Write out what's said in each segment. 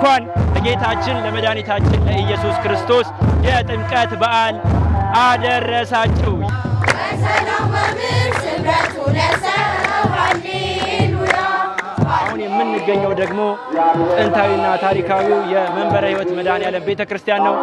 እንኳን ለጌታችን ለመድኃኒታችን ለኢየሱስ ክርስቶስ የጥምቀት በዓል አደረሳችሁ። አሁን የምንገኘው ደግሞ ጥንታዊና ታሪካዊው የመንበረ ሕይወት መድኃኔዓለም ቤተክርስቲያን ነው።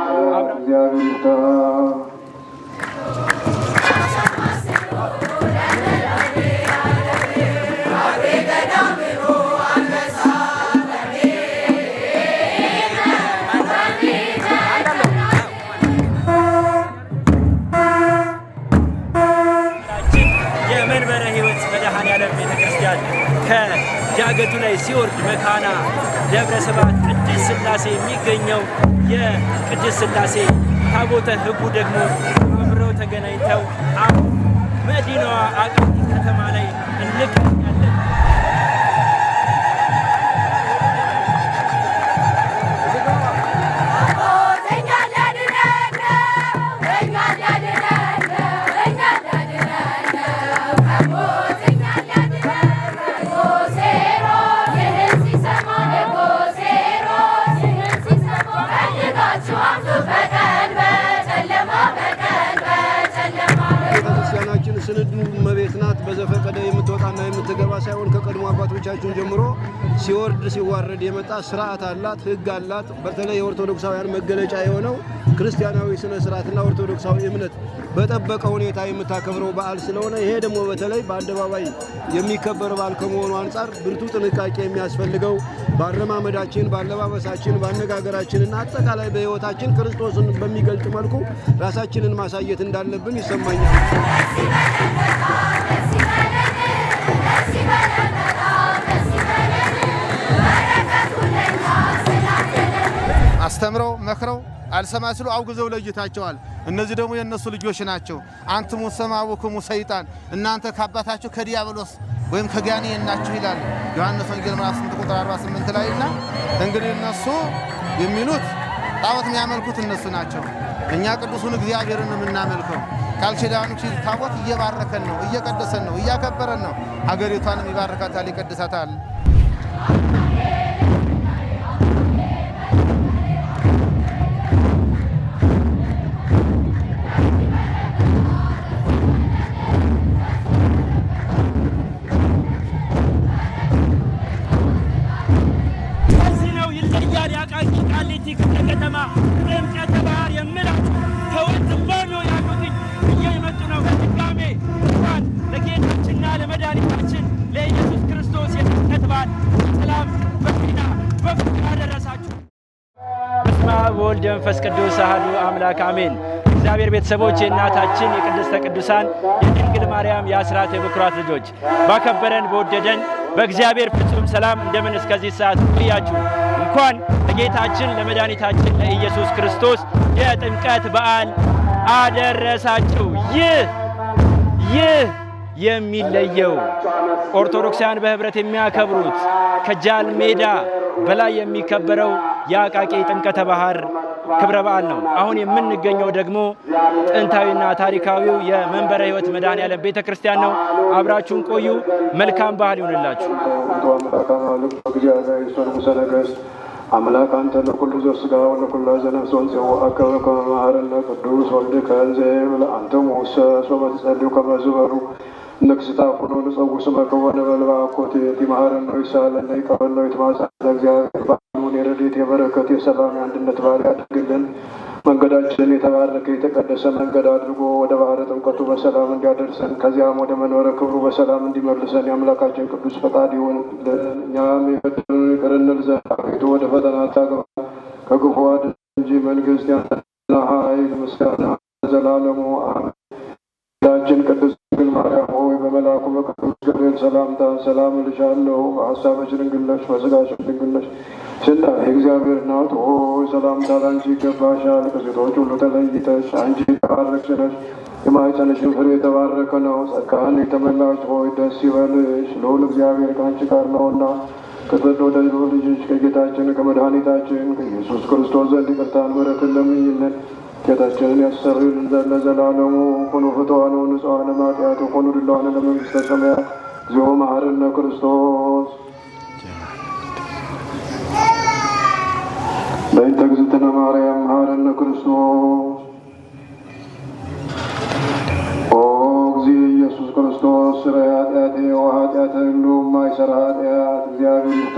የመንበረ ሕይወት መድኃኔዓለም ቤተክርስቲያን ከዳገቱ ላይ ሲወርድ መካና ደብረ ስብሐት ቅድስት ሥላሴ የሚገኘው የቅድስት ሥላሴ ታቦተ ሕጉ ደግሞ አብረው ተገናኝተው አሁን መዲናዋ አቃቂ ከተማ ላይ እንገኛለን። ስንዱ እመቤት ናት። በዘፈቀደ የምትወጣና የምትገባ ሳይሆን ከቀድሞ አባቶቻችን ጀምሮ ሲወርድ ሲዋረድ የመጣ ስርዓት አላት፣ ሕግ አላት። በተለይ የኦርቶዶክሳውያን መገለጫ የሆነው ክርስቲያናዊ ስነ ስርዓትና ኦርቶዶክሳዊ እምነት በጠበቀ ሁኔታ የምታከብረው በዓል ስለሆነ ይሄ ደግሞ በተለይ በአደባባይ የሚከበር በዓል ከመሆኑ አንጻር ብርቱ ጥንቃቄ የሚያስፈልገው በአረማመዳችን፣ በአለባበሳችን፣ በአነጋገራችንና አጠቃላይ በሕይወታችን ክርስቶስን በሚገልጥ መልኩ ራሳችንን ማሳየት እንዳለብን ይሰማኛል። አስተምረው መክረው አልሰማ ሲሉ አውግዘው ለይታቸዋል። እነዚህ ደግሞ የነሱ ልጆች ናቸው። አንትሙ ሰማዕክሙ ሰይጣን፣ እናንተ ከአባታችሁ ከዲያብሎስ ወይም ከጋኔን ናችሁ ይላል ዮሐንስ ወንጌል ምዕራፍ 8 ቁጥር 48 ላይና እንግዲህ እነሱ የሚሉት ጣዖት የሚያመልኩት እነሱ ናቸው። እኛ ቅዱሱን እግዚአብሔርን የምናመልከው ቃል ኪዳኑ ታቦት እየባረከን ነው፣ እየቀደሰን ነው፣ እያከበረን ነው። ሀገሪቷንም ይባርካታል፣ ይቀድሳታል። ከተማ ጥምቀተ ባህር የምላችሁ ከወንዝ ባኖ ያሉትኝ እየመጡ ነው። በድጋሜ እንኳን ለጌታችንና ለመድኃኒታችን ለኢየሱስ ክርስቶስ የጥምቀት በዓል ሰላም በጤና በፍቅር አደረሳችሁ። በስመ አብ ወወልድ ወመንፈስ ቅዱስ አሐዱ አምላክ አሜን። እግዚአብሔር ቤተሰቦች፣ የእናታችን የቅድስተ ቅዱሳን የድንግል ማርያም የአስራት የበኩራት ልጆች ባከበረን በወደደን በእግዚአብሔር ፍጹም ሰላም እንደምን እስከዚህ ሰዓት ቆያችሁ? እንኳን ለጌታችን ለመድኃኒታችን ለኢየሱስ ክርስቶስ የጥምቀት በዓል አደረሳችሁ። ይህ የሚለየው ኦርቶዶክሳውያን በህብረት የሚያከብሩት ከጃል ሜዳ በላይ የሚከበረው የአቃቂ ጥምቀተ ባህር ክብረ በዓል ነው። አሁን የምንገኘው ደግሞ ጥንታዊና ታሪካዊው የመንበረ ሕይወት መድኃኔዓለም ቤተክርስቲያን ነው። አብራችሁን ቆዩ። መልካም ባህል ይሁንላችሁ። አምላክ አንተ ለኩሉ ዘሥጋ ወለኩሉ ዘነፍስ ወንጽኡ አከበ ከመ መሐረነ ቅዱስ ወልድከ እንዘ ይብል አንተ ሙሰ ሶበ ትጸልዩ ከመ ዝበሩ ንክስታ ኩሎ ንጸውዕ ስመከ ወነበልባለ አኮቴት ይመሐረነ ይሳለነ ይቀበልነ ይትማጸነ እግዚአብሔር በዓሉን የረድኤት የበረከት የሰላም የአንድነት በዓል ያድርግልን። መንገዳችንን የተባረከ የተቀደሰ መንገድ አድርጎ ወደ ባህረ ጥምቀቱ በሰላም እንዲያደርሰን ከዚያም ወደ መንበረ ክብሩ በሰላም እንዲመልሰን የአምላካችን ቅዱስ ፈቃድ ይሁን። እኛም የበደሉንን ይቅር እንል ዘንድ አቤቱ ወደ ፈተና አታግባን ከክፉ አድነን እንጂ መንግሥት ያንተ ኃይል፣ ምስጋና ዘላለሙ አሜን። ጌታችን ቅድስት ድንግል ማርያም ሆይ በመልአኩ በቅዱስ ገብርኤል ሰላምታ ሰላም እልሻለሁ። በሐሳብሽ ድንግል ነሽ፣ በሥጋሽም ድንግል ነሽ። ስላሴ እግዚአብሔር እናት ሆይ ሰላምታ ላንቺ ይገባሻል። ከሴቶች ሁሉ ተለይተሽ አንቺ የተባረክሽ ነሽ፣ የማኅፀንሽም ፍሬ የተባረከ ነው። ጸጋን የተመላሽ ሆይ ደስ ይበልሽ፣ ልዑል እግዚአብሔር ከአንቺ ጋር ነውና ከተወደደው ልጅሽ ከጌታችን ከመድኃኒታችን ከኢየሱስ ክርስቶስ ዘንድ ይቅርታን ምሕረትን ለምኝልን ጌታችንን ያስተሰርይልን ዘንድ ለዘላለሙ። ኩኑ ፍቱሐነ ወንጹሐነ እምኃጢአት ወኩኑ ድሉዋነ ለመንግሥተ ሰማያት እግዚኦ መሐረነ ክርስቶስ። በእንተ እግዝእትነ ማርያም መሐረነ ክርስቶስ። ኦ እግዚእ ኢየሱስ ክርስቶስ ስረይ ኃጢአቴ ወኃጢአተ ሁሉ የማይሠራ ኃጢአት እግዚአብሔር ይፍታ።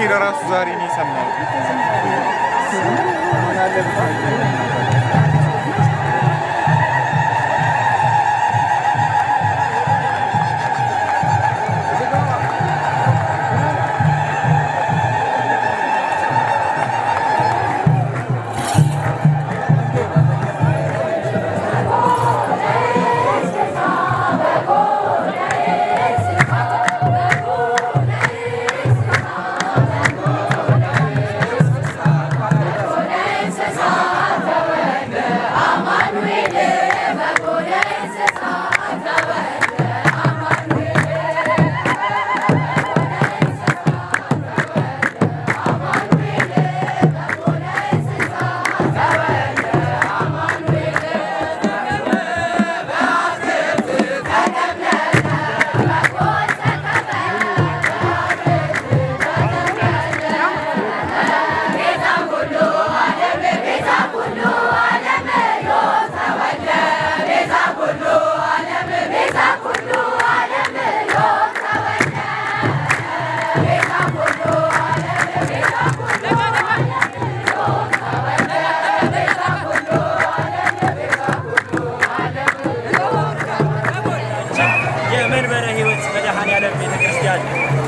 ለራሱ ዛሬ ነው የሰማሁት።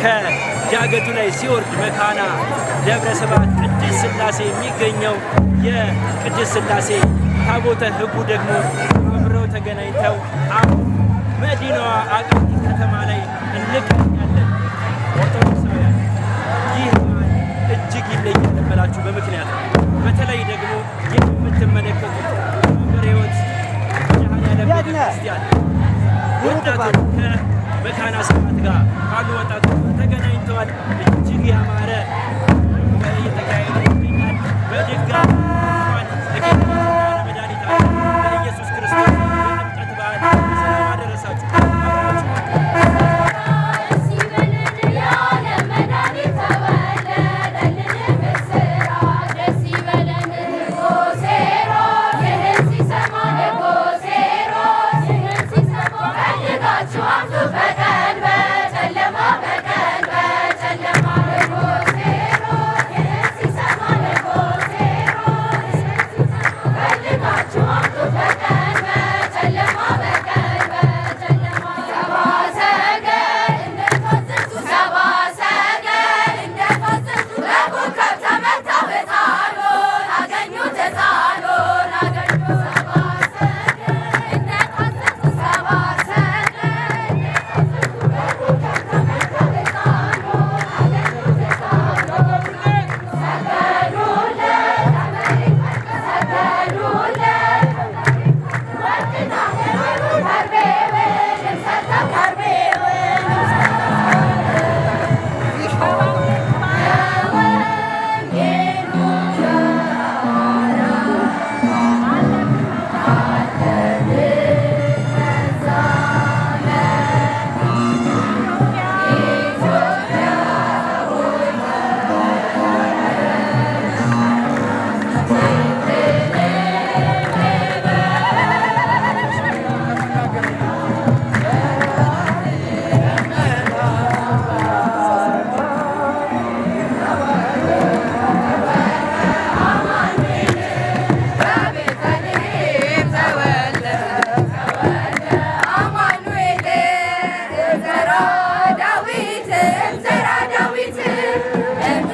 ከዳገቱ ላይ ሲወርድ መካና ደብረ ስብሐት ቅድስት ሥላሴ የሚገኘው የቅድስት ሥላሴ ታቦተ ሕጉ ደግሞ አብረው ተገናኝተው አሁን መዲናዋ አቃቂ ከተማ ላይ እንገኛለን። ኦርቶዶክሳውያን ይህ እጅግ ይለያል እምላችሁ በምክንያት በተለይ ደግሞ ይህ የምትመለከቱት ደብረ ሕይወት መድኃኔዓለም ቤተክርስቲያን ወጣቶች ከመካነ ስብሐት ጋር ካሉ ወጣቶች ተገናኝተዋል። እጅግ ያማረ እየተካሄደ ይገኛል። በድጋሚ ለጌታችንና ለመድኃኒታችን ለኢየሱስ ክርስቶስ የጥምቀት በዓል በሰላም አደረሳችሁ።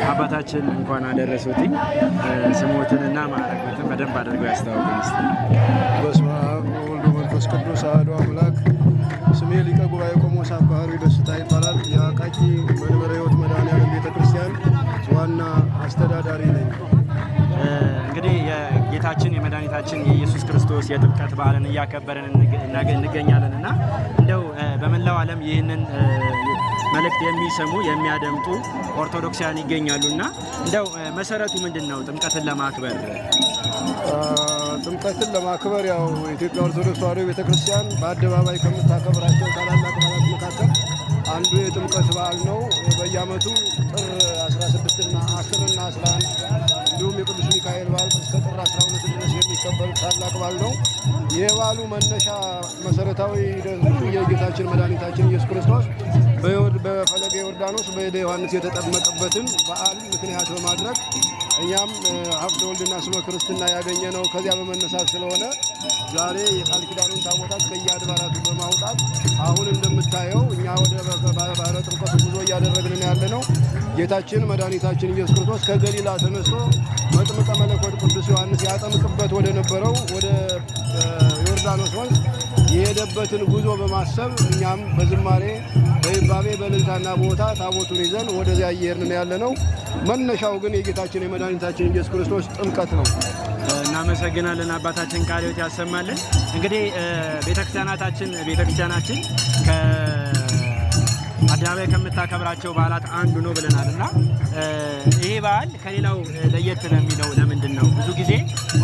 አባታችን እንኳን አደረሱት። ስሞትንና ማዕረጎትን በደንብ አድርገው ያስተዋውቁን እስቲ። በስመ አብ ወወልድ ወመንፈስ ቅዱስ አሐዱ አምላክ። ስሜ ሊቀ ጉባኤ ቆሞስ አባ ኀሩይ ደስታ ይባላል። የአቃቂ መንበረ ሕይወት መድኃኔዓለም ቤተክርስቲያን ዋና አስተዳዳሪ ነኝ። እንግዲህ የጌታችን የመድኃኒታችን የኢየሱስ ክርስቶስ የጥምቀት በዓልን እያከበርን እንገኛለን እና እንደው በመላው ዓለም ይህንን መልእክት የሚሰሙ የሚያደምጡ ኦርቶዶክሳውያን ይገኛሉና እንደው መሰረቱ ምንድነው ጥምቀትን ለማክበር? ጥምቀትን ለማክበር ያው የኢትዮጵያ ኦርቶዶክስ ተዋሕዶ ቤተክርስቲያን በአደባባይ ከምታከብራቸው ታላላቅ በዓላት መካከል አንዱ የጥምቀት በዓል ነው። በየዓመቱ ጥር 16 እና 10 እና 11 እንዲሁም የቅዱስ ሚካኤል በዓል እስከ ጥር 12 ድረስ የሚከበር ታላቅ በዓል ነው። የበዓሉ መነሻ መሰረታዊ የጌታችን መድኃኒታችን ኢየሱስ ክርስቶስ በፈለገ ዮርዳኖስ በእደ ዮሐንስ የተጠመቀበትን በዓል ምክንያት በማድረግ እኛም ሀብተ ወልድና ስመ ክርስትና ያገኘነው ከዚያ በመነሳት ስለሆነ ዛሬ የቃል ኪዳኑን ታቦታት ከየአድባራቱ በማውጣት አሁን እንደምታየው እኛ ወደ ባህረ ጥምቀቱ ጉዞ እያደረግን ያለነው ጌታችን መድኃኒታችን ኢየሱስ ክርስቶስ ከገሊላ ተነስቶ መጥምቀ መለኮት ቅዱስ ዮሐንስ ያጠምቅበት ወደ ነበረው ወደ ዮርዳኖስ ወንዝ የሄደበትን ጉዞ በማሰብ እኛም በዝማሬ በይባቤ በእልልታና ቦታ ታቦቱን ይዘን ወደዚያ እየሄድን ያለነው። መነሻው ግን የጌታችን የመድኃኒታችን ኢየሱስ ክርስቶስ ጥምቀት ነው። እናመሰግናለን። አባታችን ቃለ ሕይወት ያሰማልን። እንግዲህ ቤተክርስቲያናችን አደባባይ ከምታከብራቸው በዓላት አንዱ ነው ብለናልና ይሄ በዓል ከሌላው ለየት የሚለው ለምንድን ነው? ብዙ ጊዜ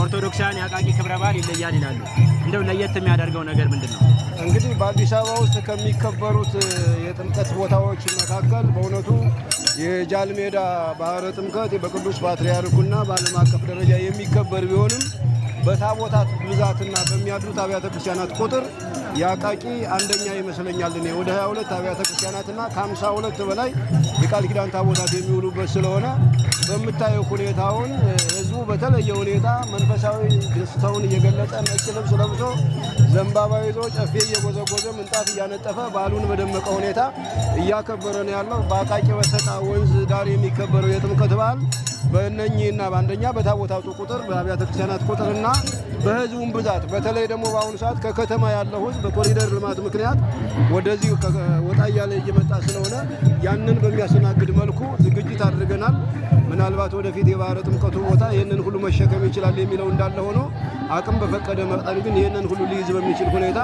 ኦርቶዶክሳውያን የአቃቂ ክብረ በዓል ይለያል ይላሉ። እንደው ለየት የሚያደርገው ነገር ምንድን ነው? እንግዲህ በአዲስ አበባ ውስጥ ከሚከበሩት የጥምቀት ቦታዎች መካከል በእውነቱ የጃልሜዳ ባህረ ጥምቀት በቅዱስ ፓትርያርኩና በዓለም አቀፍ ደረጃ የሚከበር ቢሆንም በታቦታት ብዛትና በሚያድሩት አብያተ ክርስቲያናት ቁጥር የአቃቂ አንደኛ ይመስለኛል። እኔ ወደ 22 አብያተ ክርስቲያናትና ከ52 በላይ የቃል ኪዳን ታቦታት የሚውሉበት ስለሆነ በምታየው ሁኔታውን ህዝቡ በተለየ ሁኔታ መንፈሳዊ ደስታውን እየገለጸ ነጭ ልብስ ለብሶ ዘንባባ ይዞ ጨፌ እየጎዘጎዘ ምንጣፍ እያነጠፈ በዓሉን በደመቀ ሁኔታ እያከበረ ነው ያለው። በአቃቂ በሰጣ ወንዝ ዳር የሚከበረው የጥምቀት በዓል በእነኚህና በአንደኛ በታቦታቱ ቁጥር በአብያተ ክርስቲያናት ቁጥርና በህዝቡም ብዛት በተለይ ደግሞ በአሁኑ ሰዓት ከከተማ ያለው ህዝብ በኮሪደር ልማት ምክንያት ወደዚህ ወጣ እያለ እየመጣ ስለሆነ ያንን በሚያስተናግድ መልኩ ዝግጅት አድርገናል። ምናልባት ወደፊት የባህረ ጥምቀቱ ቦታ ይህንን ሁሉ መሸከም ይችላል የሚለው እንዳለ ሆኖ አቅም በፈቀደ መጠን ግን ይህንን ሁሉ ሊይዝ በሚችል ሁኔታ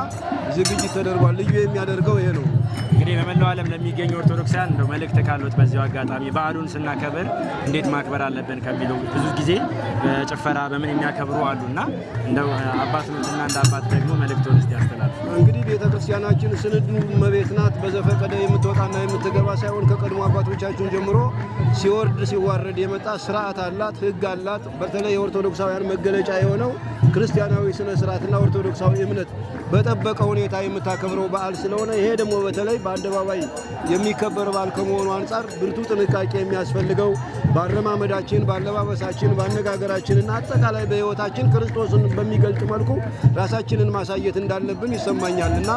ዝግጅት ተደርጓል። ልዩ የሚያደርገው ይሄ ነው። እንግዲህ በመላው ዓለም ለሚገኙ ኦርቶዶክሳውያን እንደው መልእክት ካሉት በዚያው አጋጣሚ በዓሉን ስናከብር እንዴት ማክበር አለብን ከሚለው ብዙ ጊዜ በጭፈራ በምን የሚያከብሩ አሉና እንደው አባትና እንደ አባት ደግሞ መልእክቱን እስቲ ያስተላልፉ። እንግዲህ ቤተክርስቲያናችን ስንዱ እመቤት ናት። በዘፈቀደ የምትወጣና የምትገባ ሳይሆን ከቀድሞ አባቶቻችን ጀምሮ ሲወርድ ሲዋረድ የመጣ ስርዓት አላት፣ ህግ አላት። በተለይ የኦርቶዶክሳውያን መገለጫ የሆነው ክርስቲያናዊ ስነ ስርዓትና ኦርቶዶክሳዊ እምነት በጠበቀ ሁኔታ የምታከብረው በዓል ስለሆነ ይሄ ደግሞ በተለይ በአደባባይ የሚከበር በዓል ከመሆኑ አንጻር ብርቱ ጥንቃቄ የሚያስፈልገው በአረማመዳችን፣ በአለባበሳችን፣ በአነጋገራችንና አጠቃላይ በህይወታችን ክርስቶስን በሚገልጥ መልኩ ራሳችንን ማሳየት እንዳለብን ይሰማኛል እና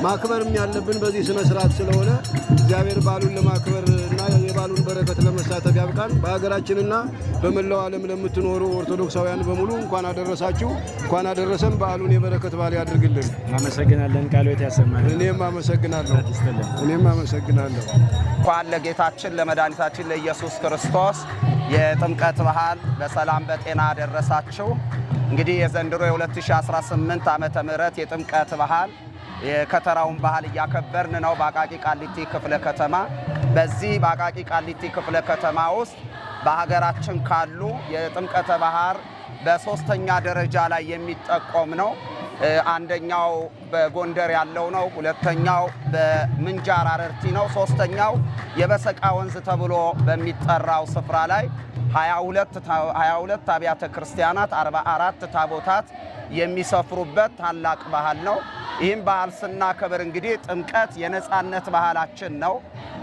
ማክበርም ያለብን በዚህ ስነ ስርዓት ስለሆነ እግዚአብሔር በዓሉን ለማክበር እና የበዓሉን በረከት ለመሳተፍ ያብቃን። በሀገራችንና በመላው ዓለም ለምትኖሩ ኦርቶዶክሳውያን በሙሉ እንኳን አደረሳችሁ፣ እንኳን አደረሰን። በዓሉን የበረከት በዓል ያድርግልን። እናመሰግናለን። ቃለ ሕይወት ያሰማልን። እኔም አመሰግናለሁ። እንኳን ለጌታችን ለመድኃኒታችን ለኢየሱስ ክርስቶስ የጥምቀት በዓል በሰላም በጤና አደረሳችሁ። እንግዲህ የዘንድሮ የ2018 ዓመተ ምህረት የጥምቀት በዓል የከተራውን ባህል እያከበርን ነው በአቃቂ ቃሊቲ ክፍለ ከተማ። በዚህ በአቃቂ ቃሊቲ ክፍለ ከተማ ውስጥ በሀገራችን ካሉ የጥምቀተ ባህር በሶስተኛ ደረጃ ላይ የሚጠቆም ነው። አንደኛው በጎንደር ያለው ነው። ሁለተኛው በምንጃር አረርቲ ነው። ሶስተኛው የበሰቃ ወንዝ ተብሎ በሚጠራው ስፍራ ላይ 22 አብያተ ክርስቲያናት 44 ታቦታት የሚሰፍሩበት ታላቅ ባህል ነው። ይህም ባህል ስናከብር እንግዲህ ጥምቀት የነጻነት ባህላችን ነው።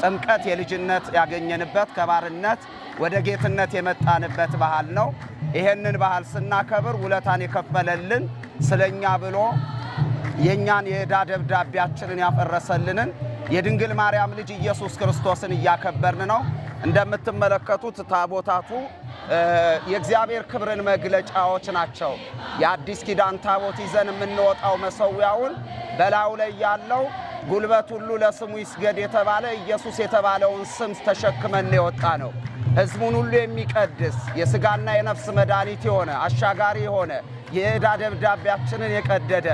ጥምቀት የልጅነት ያገኘንበት ከባርነት ወደ ጌትነት የመጣንበት ባህል ነው። ይሄንን ባህል ስናከብር ውለታን የከፈለልን ስለኛ ብሎ የኛን የዕዳ ደብዳቤያችንን ያፈረሰልንን የድንግል ማርያም ልጅ ኢየሱስ ክርስቶስን እያከበርን ነው። እንደምትመለከቱት ታቦታቱ የእግዚአብሔር ክብርን መግለጫዎች ናቸው። የአዲስ ኪዳን ታቦት ይዘን የምንወጣው መሰዊያውን በላዩ ላይ ያለው ጉልበት ሁሉ ለስሙ ይስገድ የተባለ ኢየሱስ የተባለውን ስም ተሸክመን የወጣ ነው። ሕዝቡን ሁሉ የሚቀድስ የሥጋና የነፍስ መድኃኒት የሆነ አሻጋሪ የሆነ የዕዳ ደብዳቤያችንን የቀደደ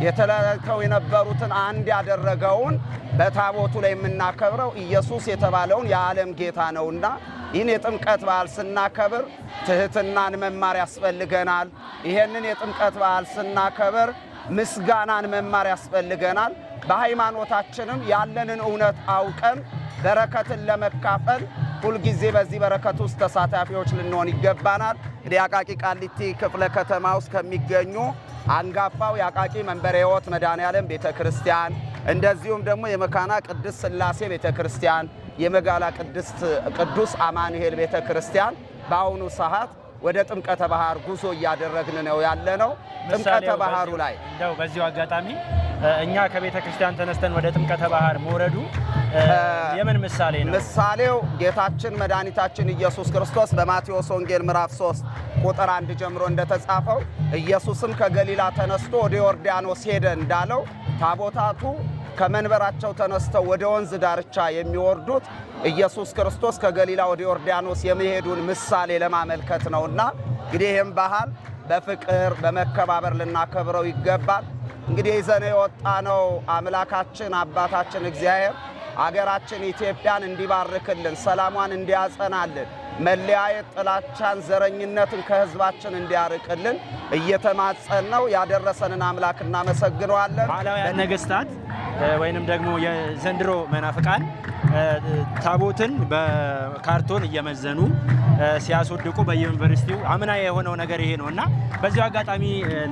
የተለያይተው የነበሩትን አንድ ያደረገውን በታቦቱ ላይ የምናከብረው ኢየሱስ የተባለውን የዓለም ጌታ ነውና ይህን የጥምቀት በዓል ስናከብር ትህትናን መማር ያስፈልገናል። ይሄንን የጥምቀት በዓል ስናከብር ምስጋናን መማር ያስፈልገናል። በሃይማኖታችንም ያለንን እውነት አውቀን በረከትን ለመካፈል ሁልጊዜ በዚህ በረከት ውስጥ ተሳታፊዎች ልንሆን ይገባናል። እንግዲህ አቃቂ ቃሊቲ ክፍለ ከተማ ውስጥ ከሚገኙ አንጋፋው የአቃቂ መንበረ ሕይወት መድኃኔዓለም ቤተክርስቲያን እንደዚሁም ደግሞ የመካና ቅድስት ሥላሴ ቤተክርስቲያን፣ የመጋላ ቅዱስ አማኑኤል ቤተክርስቲያን በአሁኑ ሰዓት ወደ ጥምቀተ ባህር ጉዞ እያደረግን ነው ያለነው። ጥምቀተ ባህሩ ላይ እንደው በዚሁ አጋጣሚ እኛ ከቤተ ክርስቲያን ተነስተን ወደ ጥምቀተ ባህር መውረዱ የምን ምሳሌ ነው? ምሳሌው ጌታችን መድኃኒታችን ኢየሱስ ክርስቶስ በማቴዎስ ወንጌል ምዕራፍ 3 ቁጥር 1 ጀምሮ እንደተጻፈው ኢየሱስም ከገሊላ ተነስቶ ወደ ዮርዳኖስ ሄደ እንዳለው ታቦታቱ ከመንበራቸው ተነስተው ወደ ወንዝ ዳርቻ የሚወርዱት ኢየሱስ ክርስቶስ ከገሊላ ወደ ዮርዳኖስ የመሄዱን ምሳሌ ለማመልከት ነውና እንግዲህ ይህም ባህል በፍቅር በመከባበር ልናከብረው ይገባል። እንግዲህ ይዘን የወጣነው አምላካችን አባታችን እግዚአብሔር አገራችን ኢትዮጵያን እንዲባርክልን፣ ሰላሟን እንዲያጸናልን፣ መለያየት፣ ጥላቻን፣ ዘረኝነትን ከህዝባችን እንዲያርቅልን እየተማጸን ነው። ያደረሰንን አምላክ እናመሰግነዋለን። ባህላውያን ነገስታት ወይንም ደግሞ የዘንድሮ መናፍቃን ታቦትን በካርቶን እየመዘኑ ሲያስወድቁ በዩኒቨርሲቲው አምና የሆነው ነገር ይሄ ነውና በዚሁ አጋጣሚ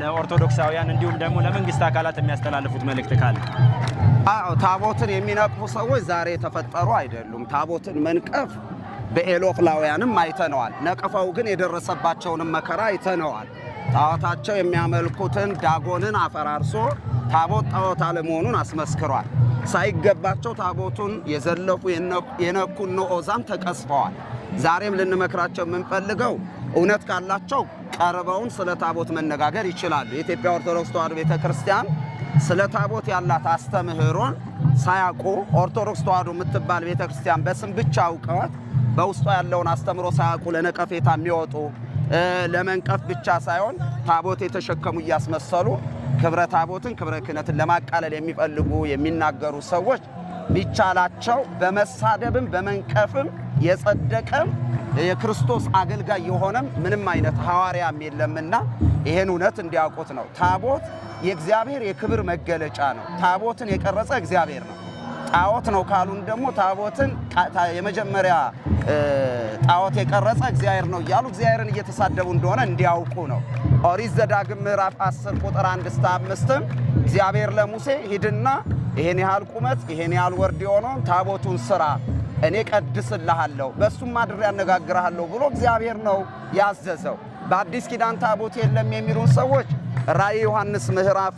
ለኦርቶዶክሳውያን እንዲሁም ደግሞ ለመንግስት አካላት የሚያስተላልፉት መልእክት ካለ? ታቦትን የሚነቅፉ ሰዎች ዛሬ የተፈጠሩ አይደሉም። ታቦትን መንቀፍ በኤሎፍላውያንም አይተነዋል። ነቅፈው ግን የደረሰባቸውንም መከራ አይተነዋል። ጣዖታቸው የሚያመልኩትን ዳጎንን አፈራርሶ ታቦት ጣዖት አለመሆኑን አስመስክሯል። ሳይገባቸው ታቦቱን የዘለፉ የነኩ ንዑዛን ተቀስፈዋል። ዛሬም ልንመክራቸው የምንፈልገው እውነት ካላቸው ቀርበውን ስለ ታቦት መነጋገር ይችላሉ። የኢትዮጵያ ኦርቶዶክስ ተዋሕዶ ቤተክርስቲያን ስለ ታቦት ያላት አስተምህሮን ሳያውቁ ኦርቶዶክስ ተዋሕዶ የምትባል ቤተክርስቲያን በስም ብቻ አውቀዋት በውስጧ ያለውን አስተምህሮ ሳያውቁ ለነቀፌታ የሚወጡ ለመንቀፍ ብቻ ሳይሆን ታቦት የተሸከሙ እያስመሰሉ ክብረ ታቦትን ክብረ ክህነትን ለማቃለል የሚፈልጉ የሚናገሩ ሰዎች ቢቻላቸው በመሳደብም በመንቀፍም የጸደቀም የክርስቶስ አገልጋይ የሆነም ምንም አይነት ሐዋርያም የለምና ይሄን እውነት እንዲያውቁት ነው። ታቦት የእግዚአብሔር የክብር መገለጫ ነው። ታቦትን የቀረጸ እግዚአብሔር ነው። ጣዖት ነው ካሉን ደግሞ ታቦትን የመጀመሪያ ጣዖት የቀረጸ እግዚአብሔር ነው እያሉ እግዚአብሔርን እየተሳደቡ እንደሆነ እንዲያውቁ ነው። ኦሪት ዘዳግም ምዕራፍ 10 ቁጥር 1 እስከ 5 እግዚአብሔር ለሙሴ ሂድና ይሄን ያህል ቁመት ይሄን ያህል ወርድ የሆነውን ታቦቱን ስራ፣ እኔ ቀድስልሃለሁ፣ በሱም አድሬ ያነጋግርሃለሁ ብሎ እግዚአብሔር ነው ያዘዘው። በአዲስ ኪዳን ታቦት የለም የሚሉን ሰዎች ራእይ ዮሐንስ ምዕራፍ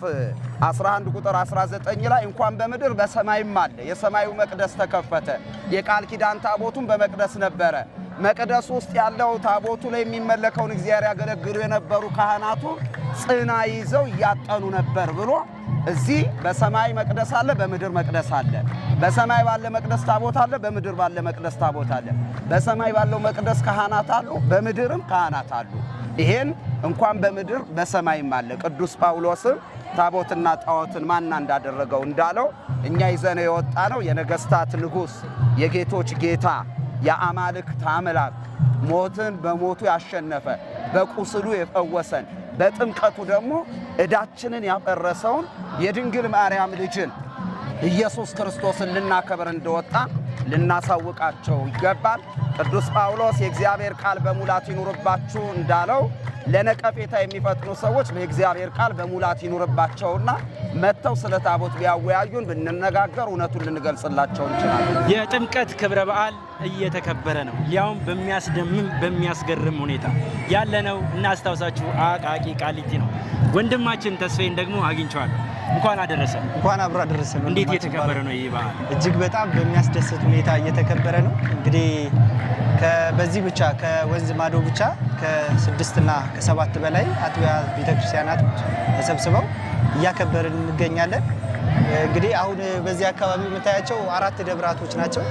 11 ቁጥር 19 ላይ እንኳን በምድር በሰማይም አለ፣ የሰማዩ መቅደስ ተከፈተ፣ የቃል ኪዳን ታቦቱን በመቅደስ ነበረ፣ መቅደስ ውስጥ ያለው ታቦቱ ላይ የሚመለከውን እግዚአብሔር ያገለግሉ የነበሩ ካህናቱ ጽና ይዘው እያጠኑ ነበር ብሎ እዚህ በሰማይ መቅደስ አለ፣ በምድር መቅደስ አለ። በሰማይ ባለ መቅደስ ታቦት አለ፣ በምድር ባለ መቅደስ ታቦት አለ። በሰማይ ባለው መቅደስ ካህናት አሉ፣ በምድርም ካህናት አሉ። ይሄን እንኳን በምድር በሰማይም አለ። ቅዱስ ጳውሎስም ታቦትና ጣዖትን ማና እንዳደረገው እንዳለው እኛ ይዘነው የወጣ ነው የነገስታት ንጉሥ የጌቶች ጌታ የአማልክት አምላክ ሞትን በሞቱ ያሸነፈ በቁስሉ የፈወሰን በጥምቀቱ ደግሞ ዕዳችንን ያፈረሰውን የድንግል ማርያም ልጅን ኢየሱስ ክርስቶስን ልናከብር እንደወጣ ልናሳውቃቸው ይገባል። ቅዱስ ጳውሎስ የእግዚአብሔር ቃል በሙላት ይኑርባችሁ እንዳለው ለነቀፌታ የሚፈጥኑ ሰዎች በእግዚአብሔር ቃል በሙላት ይኑርባቸውና መጥተው ስለ ታቦት ቢያወያዩን ብንነጋገር እውነቱን ልንገልጽላቸው እንችላለን። የጥምቀት ክብረ በዓል እየተከበረ ነው። ያውም በሚያስደምም በሚያስገርም ሁኔታ ያለነው እናስታውሳችሁ አቃቂ ቃሊቲ ነው። ወንድማችን ተስፋዬን ደግሞ አግኝቼዋለሁ። እንኳን አደረሰ። እንኳን አብሮ አደረሰ። እንዴት እየተከበረ ነው ይህ በዓል? እጅግ በጣም በሚያስደስት ሁኔታ እየተከበረ ነው። እንግዲህ በዚህ ብቻ ከወንዝ ማዶ ብቻ ከ6 እና ከ7 በላይ አጥቢያ ቤተክርስቲያናት ተሰብስበው እያከበርን እንገኛለን። እንግዲህ አሁን በዚህ አካባቢ የምታያቸው 4 ደብራቶች ናቸው።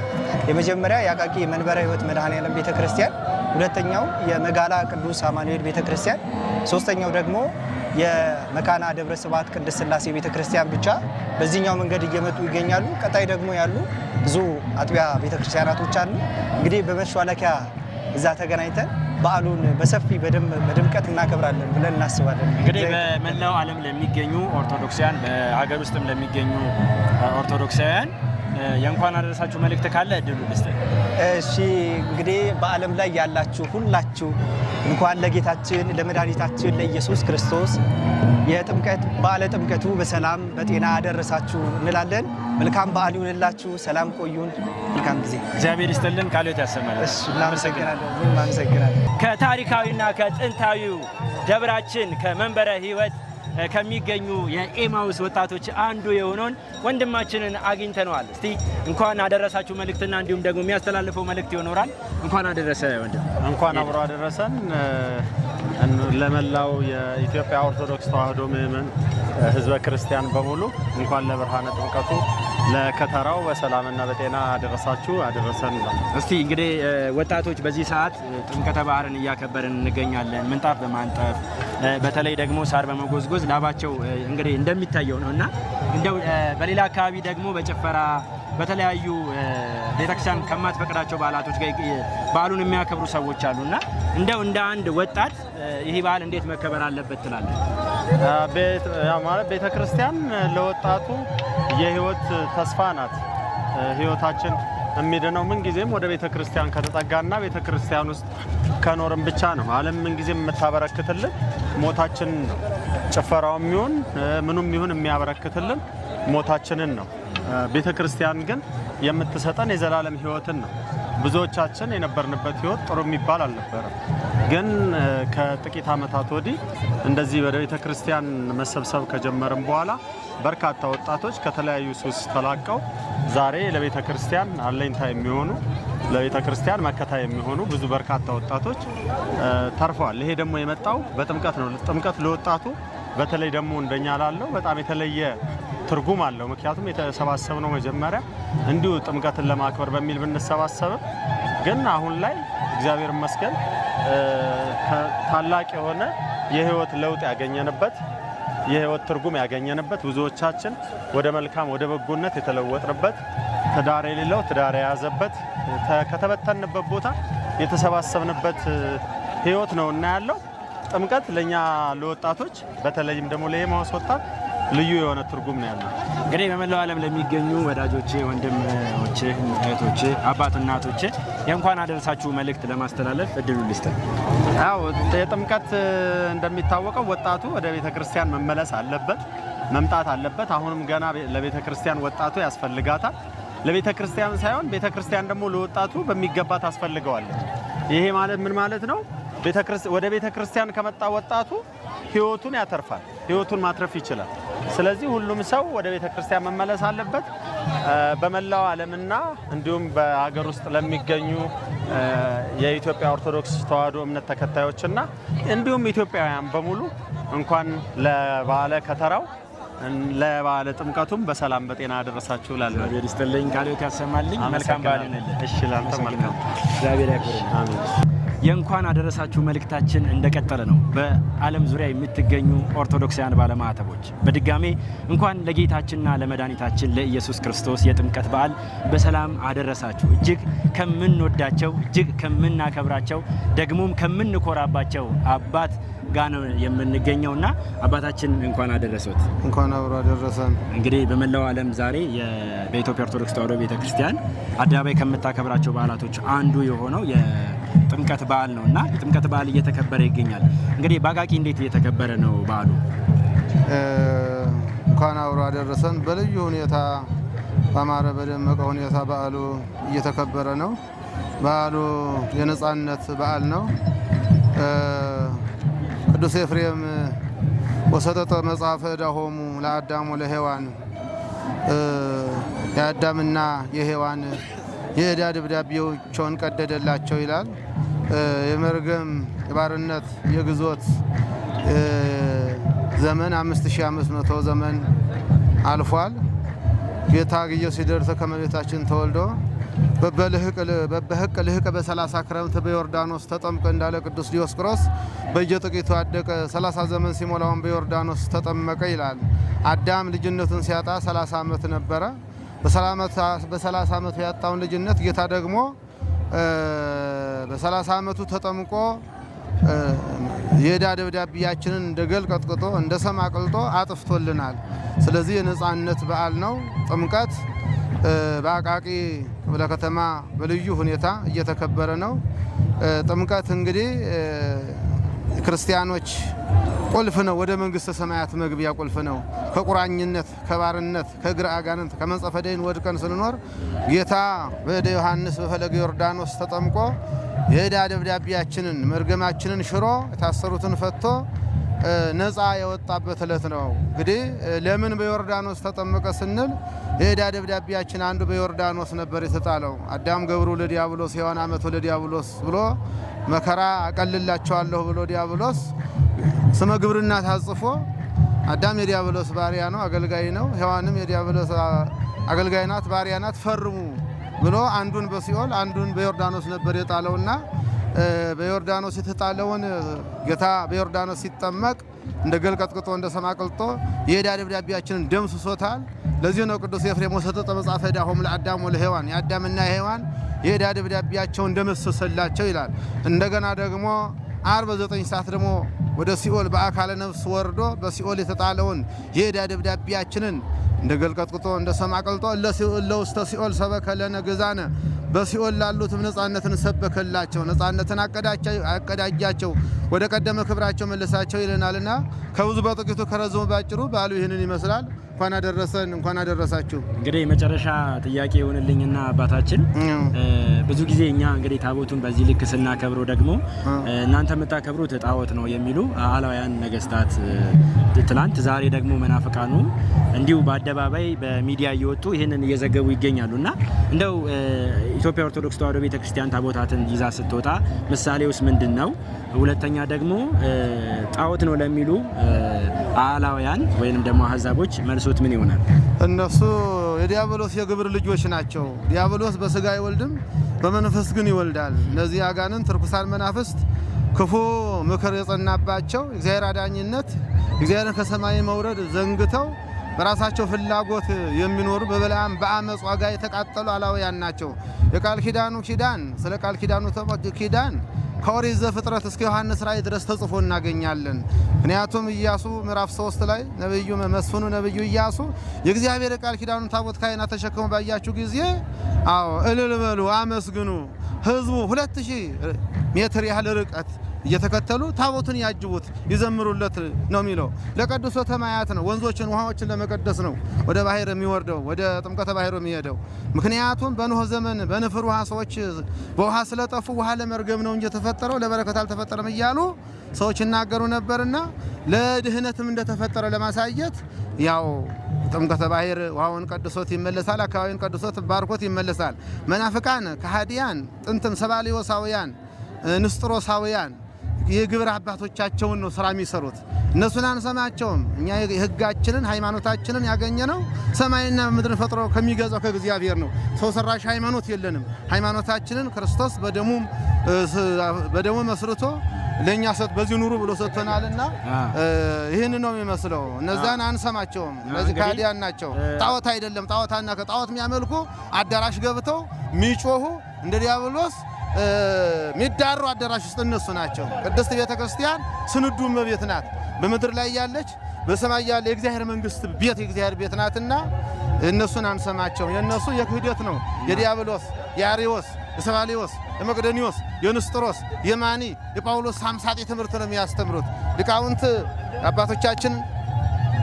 የመጀመሪያ የአቃቂ መንበረ ሕይወት መድኃኔዓለም ቤተክርስቲያን፣ ሁለተኛው የመጋላ ቅዱስ አማኑኤል ቤተክርስቲያን፣ ሶስተኛው ደግሞ የመካና ደብረ ስብሐት ቅድስት ሥላሴ ቤተክርስቲያን ብቻ በዚህኛው መንገድ እየመጡ ይገኛሉ። ቀጣይ ደግሞ ያሉ ብዙ አጥቢያ ቤተክርስቲያናቶች አሉ። እንግዲህ በመሿለኪያ እዛ ተገናኝተን በዓሉን በሰፊ በድምቀት እናከብራለን ብለን እናስባለን። እንግዲህ በመላው ዓለም ለሚገኙ ኦርቶዶክሳውያን በሀገር ውስጥም ለሚገኙ ኦርቶዶክሳውያን የእንኳን አደረሳችሁ መልእክት ካለ እድሉ ልስጥ። እሺ እንግዲህ በዓለም ላይ ያላችሁ ሁላችሁ እንኳን ለጌታችን ለመድኃኒታችን ለኢየሱስ ክርስቶስ የጥምቀት በዓለ ጥምቀቱ በሰላም በጤና አደረሳችሁ እንላለን። መልካም በዓል ይሁንላችሁ። ሰላም ቆዩን። መልካም ጊዜ። እግዚአብሔር ይስጥልን። ቃልዎት ያሰማል። እሺ እናመሰግናለን። ከታሪካዊና ከጥንታዊው ደብራችን ከመንበረ ሕይወት ከሚገኙ የኤማውስ ወጣቶች አንዱ የሆነውን ወንድማችንን አግኝተነዋል። እስቲ እንኳን አደረሳችሁ መልእክትና እንዲሁም ደግሞ የሚያስተላልፈው መልእክት ይኖራል። እንኳን አደረሰ ወንድም። እንኳን አብሮ አደረሰን። ለመላው የኢትዮጵያ ኦርቶዶክስ ተዋሕዶ ምእመን ሕዝበ ክርስቲያን በሙሉ እንኳን ለብርሃነ ጥምቀቱ ለከተራው በሰላምና በጤና አደረሳችሁ አደረሰን። እስቲ እንግዲህ ወጣቶች በዚህ ሰዓት ጥምቀተ ባህርን እያከበርን እንገኛለን። ምንጣፍ በማንጠፍ በተለይ ደግሞ ሳር በመጎዝጎዝ ላባቸው እንግዲህ እንደሚታየው ነውና እንደው በሌላ አካባቢ ደግሞ በጭፈራ በተለያዩ ቤተክርስቲያን ከማትፈቅዳቸው በዓላቶች ጋር በዓሉን የሚያከብሩ ሰዎች አሉና እንደው እንደ አንድ ወጣት ይሄ በዓል እንዴት መከበር አለበት ትላለህ? ማለት ቤተክርስቲያን ለወጣቱ የህይወት ተስፋ ናት። ህይወታችን የሚድነው ምን ጊዜም ወደ ቤተክርስቲያን ከተጠጋና ቤተክርስቲያን ውስጥ ከኖርም ብቻ ነው። ዓለም ምን ጊዜም የምታበረክትልን ሞታችንን ነው። ጭፈራውም ይሁን ምኑም ይሁን የሚያበረክትልን ሞታችንን ነው። ቤተክርስቲያን ግን የምትሰጠን የዘላለም ህይወትን ነው። ብዙዎቻችን የነበርንበት ህይወት ጥሩ የሚባል አልነበረም። ግን ከጥቂት ዓመታት ወዲህ እንደዚህ ወደ ቤተክርስቲያን መሰብሰብ ከጀመረም በኋላ በርካታ ወጣቶች ከተለያዩ ሱስ ተላቀው ዛሬ ለቤተክርስቲያን አለኝታ የሚሆኑ ለቤተክርስቲያን መከታ የሚሆኑ ብዙ በርካታ ወጣቶች ተርፈዋል። ይሄ ደግሞ የመጣው በጥምቀት ነው። ጥምቀት ለወጣቱ በተለይ ደግሞ እንደኛ ላለው በጣም የተለየ ትርጉም አለው። ምክንያቱም የተሰባሰብነው መጀመሪያ እንዲሁ ጥምቀትን ለማክበር በሚል ብንሰባሰብም ግን አሁን ላይ እግዚአብሔር ይመስገን ታላቅ የሆነ የህይወት ለውጥ ያገኘንበት የህይወት ትርጉም ያገኘንበት ብዙዎቻችን ወደ መልካም ወደ በጎነት የተለወጥንበት ትዳር የሌለው ትዳር የያዘበት ከተበተንበት ቦታ የተሰባሰብንበት ህይወት ነው እና ያለው ጥምቀት ለኛ ለወጣቶች በተለይም ደግሞ ለኤማውስ ወጣት ልዩ የሆነ ትርጉም ነው ያለው። እንግዲህ በመላው ዓለም ለሚገኙ ወዳጆቼ፣ ወንድሞቼ፣ እህቶቼ፣ አባት እናቶቼ የእንኳን አደረሳችሁ መልእክት ለማስተላለፍ እድሉ ልስጥ። አዎ የጥምቀት እንደሚታወቀው ወጣቱ ወደ ቤተክርስቲያን መመለስ አለበት፣ መምጣት አለበት። አሁንም ገና ለቤተክርስቲያን ወጣቱ ያስፈልጋታል። ለቤተክርስቲያን ሳይሆን ቤተክርስቲያን ደግሞ ለወጣቱ በሚገባ ታስፈልገዋለች። ይሄ ማለት ምን ማለት ነው? ወደ ቤተክርስቲያን ከመጣ ወጣቱ ህይወቱን ያተርፋል፣ ህይወቱን ማትረፍ ይችላል። ስለዚህ ሁሉም ሰው ወደ ቤተክርስቲያን መመለስ አለበት። በመላው ዓለምና እንዲሁም በሀገር ውስጥ ለሚገኙ የኢትዮጵያ ኦርቶዶክስ ተዋሕዶ እምነት ተከታዮችና እንዲሁም ኢትዮጵያውያን በሙሉ እንኳን ለበዓለ ከተራው ለበዓለ ጥምቀቱም በሰላም በጤና አደረሳችሁ እላለሁ። እግዚአብሔር ይስጥልኝ፣ ቃልዎት ያሰማልኝ። መልካም በዓል ይሁንልህ። እሺ ላንተ መልካም። እግዚአብሔር ያክብርልኝ። አሜን። የእንኳን አደረሳችሁ መልእክታችን እንደቀጠለ ነው። በዓለም ዙሪያ የምትገኙ ኦርቶዶክሳውያን ባለማዕተቦች በድጋሜ እንኳን ለጌታችንና ለመድኃኒታችን ለኢየሱስ ክርስቶስ የጥምቀት በዓል በሰላም አደረሳችሁ። እጅግ ከምንወዳቸው እጅግ ከምናከብራቸው ደግሞም ከምንኮራባቸው አባት ጋር ነው የምንገኘውና አባታችን እንኳን አደረሰዎት። እንኳን አብሮ አደረሰን። እንግዲህ በመላው ዓለም ዛሬ በኢትዮጵያ ኦርቶዶክስ ተዋሕዶ ቤተክርስቲያን አደባባይ ከምታከብራቸው በዓላቶች አንዱ የሆነው የጥምቀት በዓል ነውና የጥምቀት በዓል እየተከበረ ይገኛል። እንግዲህ በአቃቂ እንዴት እየተከበረ ነው በዓሉ? እንኳን አብሮ አደረሰን። በልዩ ሁኔታ በአማረ በደመቀ ሁኔታ በዓሉ እየተከበረ ነው። በዓሉ የነጻነት በዓል ነው። ቅዱስ ኤፍሬም ወሰጠጠ መጽሐፈ ዕዳሆሙ ለአዳም ወለሔዋን የአዳምና የሔዋን የዕዳ ደብዳቤዎችን ቀደደላቸው ይላል። የመርገም የባርነት የግዞት ዘመን 5500 ዘመን አልፏል። ጌታ ኢየሱስ ሲደርስ ከመቤታችን ተወልዶ በበህቅ ልህቅ በ30 ክረምት በዮርዳኖስ ተጠምቀ እንዳለ ቅዱስ ዲዮስቆሮስ በየጥቂቱ አደቀ 30 ዘመን ሲሞላውን በዮርዳኖስ ተጠመቀ ይላል። አዳም ልጅነቱን ሲያጣ 30 ዓመት ነበረ። በ30 ዓመቱ ያጣውን ልጅነት ጌታ ደግሞ በ30 ዓመቱ ተጠምቆ የዕዳ ደብዳቤያችንን እንደ ገል ቀጥቅጦ እንደ ሰም አቅልጦ አጥፍቶልናል። ስለዚህ የነጻነት በዓል ነው ጥምቀት። በአቃቂ ክፍለ ከተማ በልዩ ሁኔታ እየተከበረ ነው። ጥምቀት እንግዲህ ክርስቲያኖች ቁልፍ ነው። ወደ መንግስተ ሰማያት መግቢያ ቁልፍ ነው። ከቁራኝነት፣ ከባርነት፣ ከእግረ አጋንንት፣ ከመንጸፈ ደይን ወድቀን ስንኖር ጌታ በእደ ዮሐንስ በፈለገ ዮርዳኖስ ተጠምቆ የዕዳ ደብዳቤያችንን መርገማችንን ሽሮ የታሰሩትን ፈቶ ነፃ የወጣበት ዕለት ነው። እንግዲህ ለምን በዮርዳኖስ ተጠመቀ ስንል የዕዳ ደብዳቤያችን አንዱ በዮርዳኖስ ነበር የተጣለው። አዳም ገብሩ ለዲያብሎስ ሔዋን አመቱ ለዲያብሎስ ብሎ መከራ አቀልላቸዋለሁ ብሎ ዲያብሎስ ስመ ግብርና ታጽፎ አዳም የዲያብሎስ ባሪያ ነው፣ አገልጋይ ነው። ሔዋንም የዲያብሎስ አገልጋይ ናት፣ ባሪያ ናት፣ ፈርሙ ብሎ አንዱን በሲኦል አንዱን በዮርዳኖስ ነበር የጣለውና በዮርዳኖስ የተጣለውን ጌታ በዮርዳኖስ ሲጠመቅ እንደ ገል ቀጥቅጦ እንደ ሰም አቅልጦ የዕዳ ደብዳቤያችንን ደምስሶታል። ለዚህ ነው ቅዱስ ኤፍሬም ወሰጠ መጽሐፈ ዕዳሆሙ ለአዳም ወለሔዋን የአዳምና የሔዋን የዕዳ ደብዳቤያቸውን ደመሰሰላቸው ይላል። እንደገና ደግሞ ዓርብ 9 ሰዓት ደግሞ ወደ ሲኦል በአካለ ነፍስ ወርዶ በሲኦል የተጣለውን የዕዳ ደብዳቤያችንን እንደ ገል ቀጥቅጦ እንደ ሰም አቅልጦ ለውስተ ሲኦል ሰበከ ለነ ገዛነ በሲኦል ላሉትም ነጻነትን ሰበከላቸው፣ ነጻነትን አቀዳጃቸው፣ ወደ ቀደመ ክብራቸው መለሳቸው ይለናልና ከብዙ በጥቂቱ ከረዘሙ ባጭሩ በዓሉ ይህንን ይመስላል። እንኳን አደረሰን፣ እንኳን አደረሳችሁ። እንግዲህ መጨረሻ ጥያቄ ይሆንልኝና አባታችን ብዙ ጊዜ እኛ እንግዲህ ታቦቱን በዚህ ልክ ስናከብረው ደግሞ እናንተ የምታከብሩት ጣዖት ነው የሚሉ አላውያን ነገስታት ትላንት፣ ዛሬ ደግሞ መናፍቃኑ እንዲሁ በአደባባይ በሚዲያ እየወጡ ይህንን እየዘገቡ ይገኛሉና እንደው ኢትዮጵያ ኦርቶዶክስ ተዋሕዶ ቤተክርስቲያን ታቦታትን ይዛ ስትወጣ ምሳሌውስ ምንድን ነው? ሁለተኛ ደግሞ ጣዖት ነው ለሚሉ አላውያን ወይንም ደግሞ አህዛቦች መልሶት ምን ይሆናል? እነሱ የዲያብሎስ የግብር ልጆች ናቸው። ዲያብሎስ በስጋ አይወልድም፣ በመንፈስ ግን ይወልዳል። እነዚህ አጋንንት ርኩሳን መናፍስት ክፉ ምክር የጸናባቸው እግዚአብሔር አዳኝነት እግዚአብሔርን ከሰማይ መውረድ ዘንግተው በራሳቸው ፍላጎት የሚኖሩ በበላም በአመጽ ዋጋ የተቃጠሉ አላውያን ናቸው። የቃል ኪዳኑ ኪዳን ስለ ቃል ኪዳኑ ኪዳን ከኦሪት ዘፍጥረት እስከ ዮሐንስ ራእይ ድረስ ተጽፎ እናገኛለን። ምክንያቱም ኢያሱ ምዕራፍ 3 ላይ ነብዩ መስፍኑ ነብዩ ኢያሱ የእግዚአብሔር ቃል ኪዳኑን ታቦት ካህናት ተሸክሞ ባያችሁ ጊዜ እልል በሉ አመስግኑ፣ ህዝቡ 2000 ሜትር ያህል ርቀት እየተከተሉ ታቦቱን ያጅቡት ይዘምሩለት ነው የሚለው። ለቅዱሶተ ማያት ነው፣ ወንዞችን ውሃዎችን ለመቀደስ ነው ወደ ባህር የሚወርደው፣ ወደ ጥምቀተ ባህር የሚሄደው። ምክንያቱም በኖህ ዘመን በንፍር ውሃ ሰዎች በውሃ ስለጠፉ ውሃ ለመርገም ነው እንጂ የተፈጠረው ለበረከት አልተፈጠረም እያሉ ሰዎች ይናገሩ ነበርና ለድህነትም እንደተፈጠረ ለማሳየት ያው ጥምቀተ ባህር ውሃውን ቀድሶት ይመለሳል፣ አካባቢውን ቀድሶት ባርኮት ይመለሳል። መናፍቃን ከሃዲያን ጥንትም ሰባሊዮሳውያን ንስጥሮሳውያን የግብር አባቶቻቸውን ነው ስራ የሚሰሩት። እነሱን አንሰማቸውም። እኛ ህጋችንን ሃይማኖታችንን ያገኘነው ሰማይና ምድርን ፈጥሮ ከሚገዛው ከእግዚአብሔር ነው። ሰው ሰራሽ ሃይማኖት የለንም። ሃይማኖታችንን ክርስቶስ በደሙ መስርቶ ለኛ ሰጥ በዚህ ኑሩ ብሎ ሰጥቶናልና ይሄን ነው የሚመስለው። እነዛን አንሰማቸውም። እነዚህ ካዲያን ናቸው። ጣዖት አይደለም። ጣዖታና ከጣዖት የሚያመልኩ አዳራሽ ገብተው ሚጮሁ እንደ ዲያብሎስ ሚዳሩ አዳራሽ ውስጥ እነሱ ናቸው። ቅድስት ቤተክርስቲያን ስንዱ እመቤት ናት። በምድር ላይ ያለች በሰማይ ያለ የእግዚአብሔር መንግስት ቤት የእግዚአብሔር ቤት ናትና እነሱን አንሰማቸው። የነሱ የክህደት ነው። የዲያብሎስ፣ የአሪዎስ፣ የሰባሊዮስ፣ የመቅደኒዎስ፣ የንስጥሮስ፣ የማኒ፣ የጳውሎስ ሳምሳጤ ትምህርት ነው የሚያስተምሩት። ሊቃውንት አባቶቻችን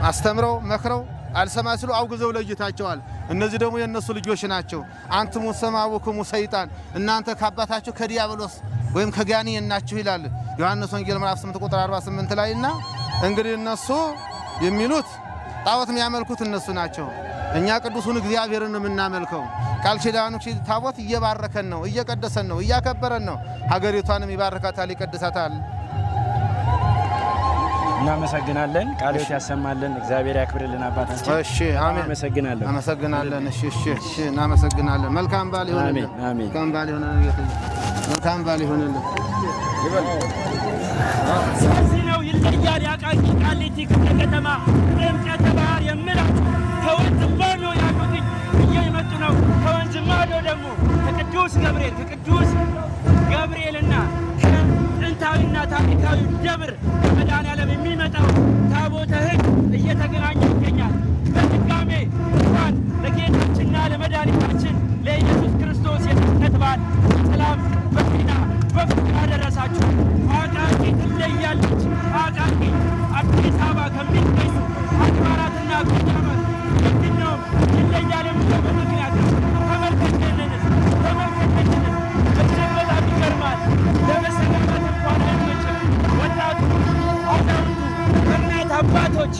አስተምረው መክረው አልሰማ ሲሉ አውግዘው ለይታቸዋል። እነዚህ ደግሞ የነሱ ልጆች ናቸው። አንትሙ ሰማቡክሙ ሰይጣን እናንተ ከአባታችሁ ከዲያብሎስ ወይም ከጋኔን ናችሁ ይላል ዮሐንስ ወንጌል ምዕራፍ 8 ቁጥር 48 ላይና እንግዲህ እነሱ የሚሉት ጣዖት የሚያመልኩት እነሱ ናቸው። እኛ ቅዱሱን እግዚአብሔርን የምናመልከው ቃል ኪዳኑ ታቦት እየባረከን ነው፣ እየቀደሰን ነው፣ እያከበረን ነው። ሀገሪቷንም ይባርካታል፣ ይቀድሳታል። እናመሰግናለን። ቃልዎት ያሰማልን፣ እግዚአብሔር ያክብርልን አባታችን። እሺ አሜን። እናመሰግናለን። እናመሰግናለን። እሺ እናመሰግናለን። መልካም በዓል ይሁንልን። አሜን። መልካም በዓል ይሁንልን። መልካም በዓል ይሁንልን። ስለዚህ ነው ይለያል ያቃቂ ቃሊቲ ክፍለ ከተማ ጥምቀተ ባህር የምላችሁ ከወንዝ ማዶ ያሉት እየመጡ ነው። ከወንዝ ማዶ ደግሞ ከቅዱስ ገብርኤልና ጥንታዊና ታሪካዊ ደብር መድኃኔዓለም የሚመጣው ታቦተ ሕግ እየተገናኘ ይገኛል። በድጋሜ እንኳን ለጌታችንና ለመድኃኒታችን በዓል ሰላም በጤና በፍቅር አደረሳችሁ። አቃቂ ትለያለች። አቃቂ አዲስ አበባ ከሚገኙ አድባራትና ገዳማት ምንድነው ትለያለ የምትለው ምክንያት ተመልከተንንስ እጅግ በጣም ይገርማል። ለመሰጋበት እንኳን አይመችም። ወጣቱ አዛውንቱ እናት አባቶች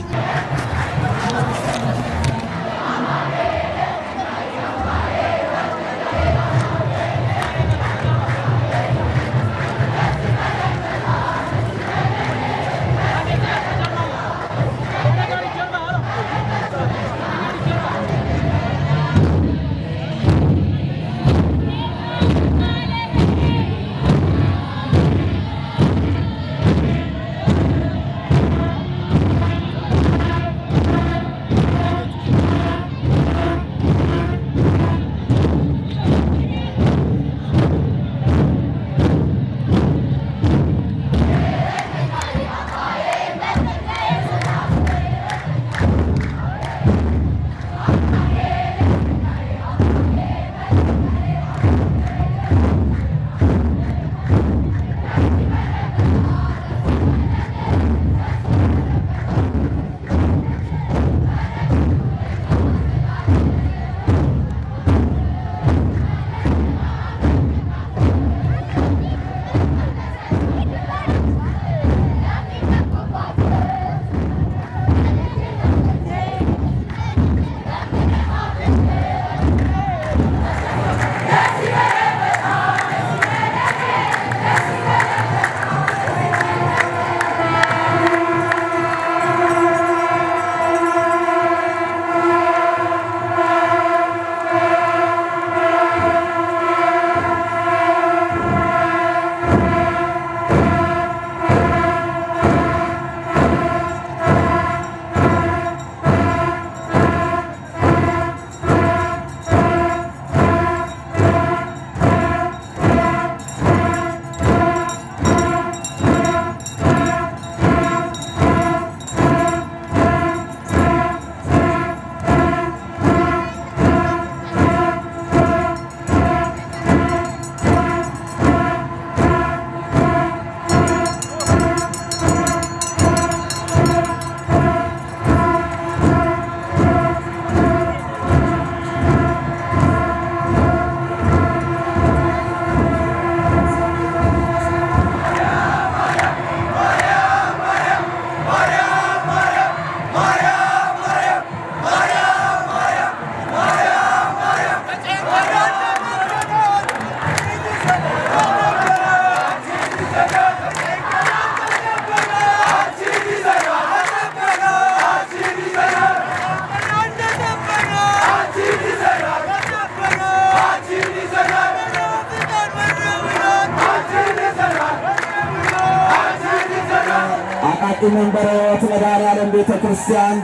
መንበረ ሕይወት መድኃኔዓለም ቤተ ክርስቲያን፣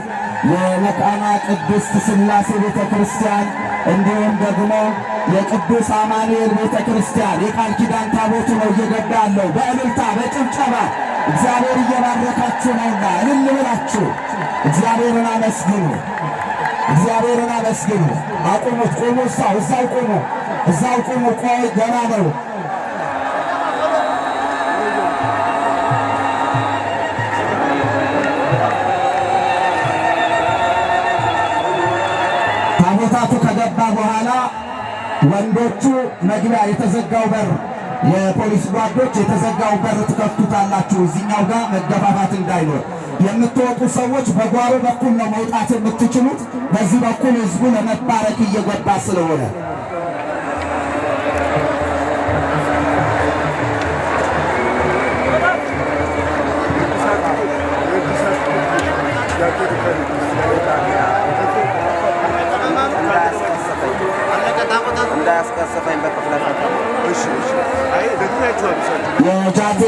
የመቃና ቅድስት ሥላሴ ቤተ ክርስቲያን እንዲሁም ደግሞ የቅዱስ አማኑኤል ቤተ ክርስቲያን የቃል ኪዳን ታቦቱ ነው እየገባ ያለው። በእልልታ በጭብጨባ እግዚአብሔር እየባረካችሁ ነውና እልል ብላችሁ እግዚአብሔርን አመስግኑ። እግዚአብሔርን አመስግኑ። አቁሙት፣ ቁሙ። እዛው ቁሙ፣ እዛው ቁሙ። ቆይ ገና ነው። ታቦታቱ ከገባ በኋላ ወንዶቹ መግቢያ የተዘጋው በር የፖሊስ ጓዶች የተዘጋው በር ትከፍቱታላችሁ። እዚህኛው ጋር መገፋፋት እንዳይኖር የምትወጡ ሰዎች በጓሮ በኩል ነው መውጣት የምትችሉት። በዚህ በኩል ህዝቡ ለመባረክ እየገባ ስለሆነ እንዳያስቀስፈኝ በክፍለታ የጃቴ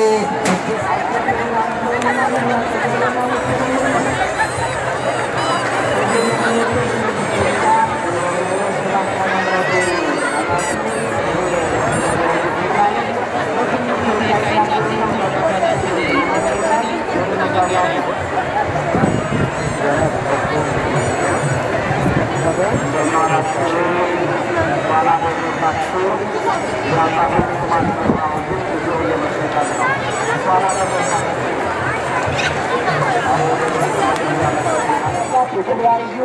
የተለያዩ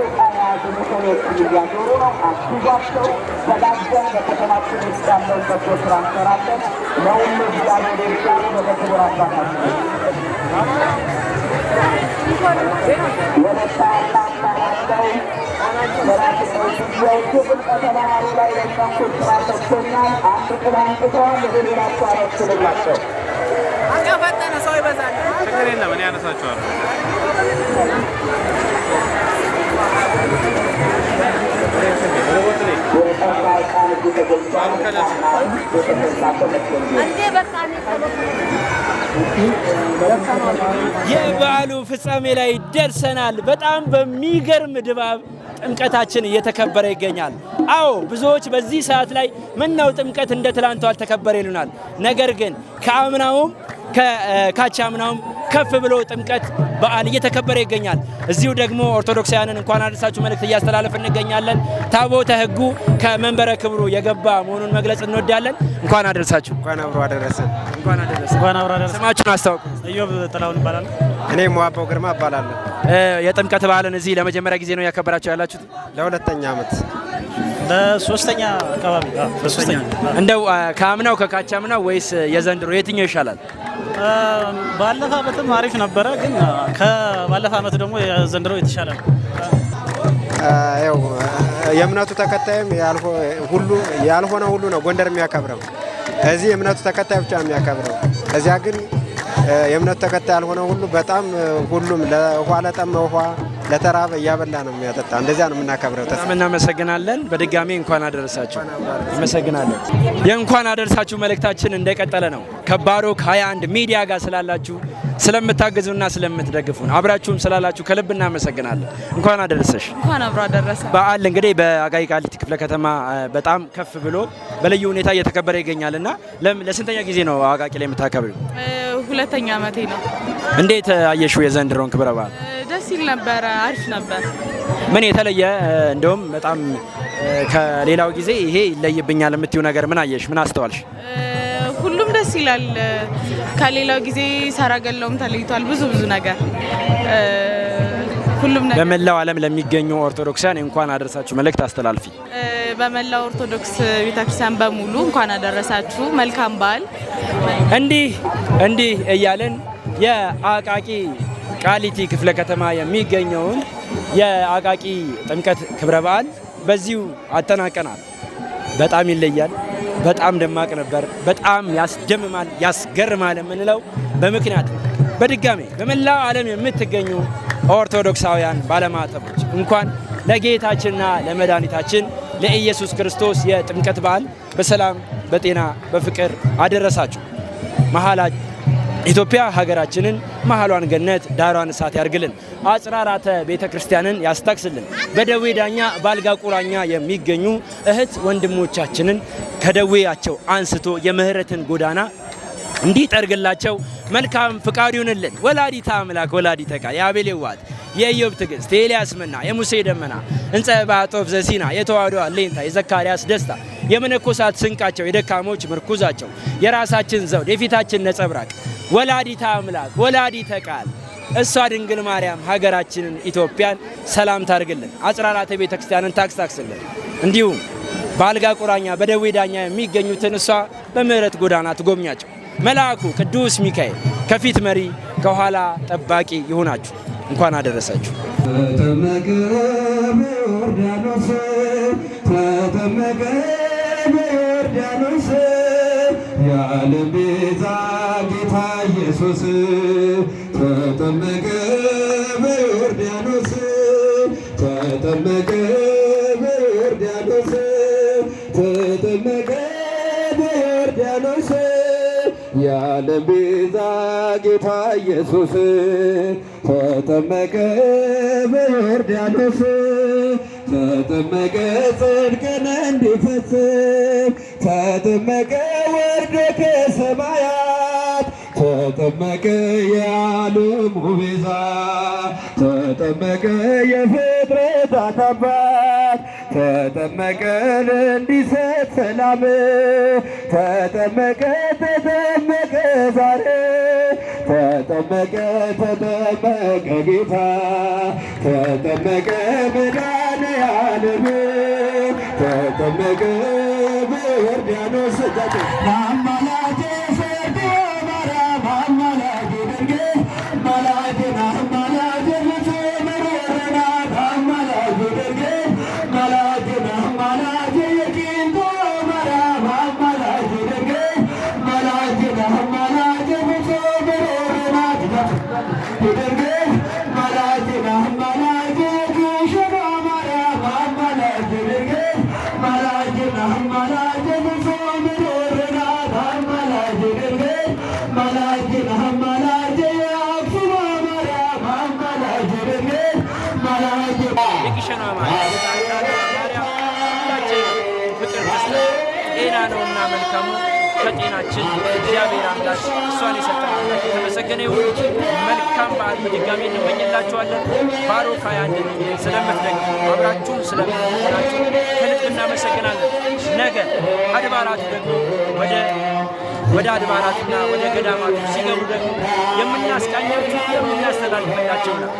ዘመቻዎች እያዞሩ ነው። አግዟቸው። ተጋግዘን በከተማችን ውስጥ ያለውን በጎ ስራ እንሰራለን። ለሁሉ እግዚአብሔር ይርዳን። በክቡር አባታችን የመጣ አላማራቸው የውጭ ተማሪ ላይ ለሻንኩት ስራ ሰጥቶኛል። አንድ ቅል አንጥተዋል። የሌላቸው አረችልላቸው ፈጠነ ሰው ይበዛል። ችግር የለም እኔ ያነሳቸዋለሁ። የበዓሉ ፍጻሜ ላይ ደርሰናል። በጣም በሚገርም ድባብ ጥምቀታችን እየተከበረ ይገኛል። አዎ ብዙዎች በዚህ ሰዓት ላይ ምነው ጥምቀት እንደ ትላንቱ አልተከበረ ይሉናል። ነገር ግን ከአምናውም ከካቻምናውም ከፍ ብሎ ጥምቀት በዓል እየተከበረ ይገኛል። እዚሁ ደግሞ ኦርቶዶክሳውያንን እንኳን አደረሳችሁ መልእክት እያስተላለፍ እንገኛለን። ታቦተ ሕጉ ከመንበረ ክብሩ የገባ መሆኑን መግለጽ እንወዳለን። እንኳን አደረሳችሁ። እንኳን አብሮ አደረሰ። እንኳን አደረሰ። ስማችሁን አስታውቁ። ኢዮብ ጥላሁን ይባላል። እኔ ሞአባው ግርማ እባላለሁ። የጥምቀት በዓልን እዚህ ለመጀመሪያ ጊዜ ነው ያከበራችሁ ያላችሁት? ለሁለተኛ ዓመት ለሶስተኛ አካባቢ እንደው ከአምናው ከካቻምናው ወይስ የዘንድሮ የትኛው ይሻላል? ባለፈ ዓመትም አሪፍ ነበረ፣ ግን ከባለፈ ዓመት ደግሞ የዘንድሮ የተሻለ ነው። ያው የእምነቱ ተከታይም ያልሆነ ሁሉ ነው ጎንደር የሚያከብረው። እዚህ የእምነቱ ተከታይ ብቻ የሚያከብረው። እዚያ ግን የእምነቱ ተከታይ ያልሆነ ሁሉ በጣም ሁሉም ለውሃ ለጠመ ውሃ ለተራበ እያበላ ነው የሚያጠጣ። እንደዚያ ነው የምናከብረው። በጣም እናመሰግናለን። በድጋሚ እንኳን አደረሳችሁ። አመሰግናለሁ። የእንኳን አደረሳችሁ መልእክታችን እንደቀጠለ ነው። ከባሮክ 21 ሚዲያ ጋር ስላላችሁ ስለምታግዙና ስለምትደግፉን አብራችሁም ስላላችሁ ከልብ እናመሰግናለን። እንኳን አደረሰሽ። እንኳን አብሮ አደረሰ። በዓል እንግዲህ በአቃቂ ቃሊቲ ክፍለ ከተማ በጣም ከፍ ብሎ በልዩ ሁኔታ እየተከበረ ይገኛልና ለስንተኛ ጊዜ ነው አቃቂ ላይ የምታከብሪው? ሁለተኛ ዓመቴ ነው። እንዴት አየሽው የዘንድሮን ክብረ በዓል? ደስ ይል ነበረ፣ አሪፍ ነበር። ምን የተለየ እንደውም በጣም ከሌላው ጊዜ ይሄ ይለይብኛል የምትዩ ነገር ምን አየሽ? ምን አስተዋልሽ? ሁሉም ደስ ይላል። ከሌላው ጊዜ ሰረገላውም ተለይቷል። ብዙ ነገር ሁሉም ነገር። በመላው ዓለም ለሚገኙ ኦርቶዶክሳውያን እንኳን አደረሳችሁ መልእክት አስተላልፊ። በመላው ኦርቶዶክስ ቤተክርስቲያን በሙሉ እንኳን አደረሳችሁ። መልካም በዓል። እንዲህ እያለን የአቃቂ ቃሊቲ ክፍለ ከተማ የሚገኘውን የአቃቂ ጥምቀት ክብረ በዓል በዚሁ አጠናቀናል። በጣም ይለያል። በጣም ደማቅ ነበር። በጣም ያስደምማል፣ ያስገርማል የምንለው በምክንያት በድጋሜ በመላው ዓለም የምትገኙ ኦርቶዶክሳውያን ባለማዕተቦች እንኳን ለጌታችንና ለመድኃኒታችን ለኢየሱስ ክርስቶስ የጥምቀት በዓል በሰላም በጤና በፍቅር አደረሳችሁ። ኢትዮጵያ ሀገራችንን መሃሏን ገነት ዳሯን እሳት ያርግልን። አጽራራተ ቤተ ክርስቲያንን ያስታክስልን። በደዌ ዳኛ ባልጋ ቁራኛ የሚገኙ እህት ወንድሞቻችንን ከደዌያቸው አንስቶ የምህረትን ጎዳና እንዲጠርግላቸው መልካም ፍቃድ ይሁንልን። ወላዲተ አምላክ ወላዲተ ቃል የአቤል የዋት የኢዮብ ትዕግስት የኤልያስ መና የሙሴ ደመና እንጸ ባጦፍ ዘሲና የተዋሕዶ አለኝታ የዘካርያስ ደስታ የመነኮሳት ስንቃቸው የደካሞች ምርኩዛቸው የራሳችን ዘውድ የፊታችን ነጸብራቅ ወላዲተ አምላክ ወላዲተ ቃል እሷ ድንግል ማርያም ሀገራችንን ኢትዮጵያን ሰላም ታርግልን። አጽራራተ ቤተ ክርስቲያንን ታክስልን። እንዲሁም በአልጋ ቁራኛ በደዌ ዳኛ የሚገኙትን እሷ በምህረት ጎዳና ትጎብኛቸው። መልአኩ ቅዱስ ሚካኤል ከፊት መሪ ከኋላ ጠባቂ ይሁናችሁ። እንኳን አደረሳችሁ። ተጠመቀ በዮርዳኖስ የዓለም ቤዛ ጌታ ኢየሱስ ተጠመቀ በዮርዳኖስ ተጠመቀ በዮርዳኖስ ተጠመቀ በዮርዳኖስ የዓለም ቤዛ ጌታ ኢየሱስ ተጠመቀ በዮርዳኖስ ተጠመቀ ጽድቅን እንዲፈጽም ተጠመቀ ወርዶ ከሰማያት ተጠመቀ የዓለሙ ቤዛ ተጠመቀ የፍጥረታት አባት ተጠመቀ እንዲሰጥ ሰላም ተጠመቀ ዛሬ ተጠመቀ ጌታ ተጠመቀ መድኃኔዓለም ተጠመቀ በዮርዳኖስ አማላጄ ሰርዶ ማርያም አማላጄ ደርጌ ማላጄና አማላጄ ምትምርና አማላጄ ደርጌ ማላጄና አማላጄ የቂንቶ ማርያም አማላጄ ደርጌ ማላጄና አማላጄ ምትምርና ደርጌ ማላጄና አማላጄ ኩሽና ማርያም አማላጄ ደርጌ ማላጄና አማላጄ ምትምርና አማላጄ ደርጌ ማላጄና አማላጄ አክሱም ማርያም አማላጄ ደርጌ ማላጄ የግሸኗ ማርያም ሁላችን ፍቅር ደስታ ጤና ነውና መልካሙ ከጤናችን እግዚአብሔር አምላክ እሷን የሰጠን አምላክ የተመሰገነ ይሁን። መልካም በዓል በድጋሚ እንመኝላችኋለን። ባሮክ 21 ስለምትደግፉ አብራችሁን ስለምትሆናችሁ ከልብ እናመሰግናለን። ነገ አድባራቱ ደግሞ ወደ አድባራትና ወደ ገዳማቱ ሲገቡ ደግሞ የምናስቃኛችሁ የምናስተላልፈላቸው ነው።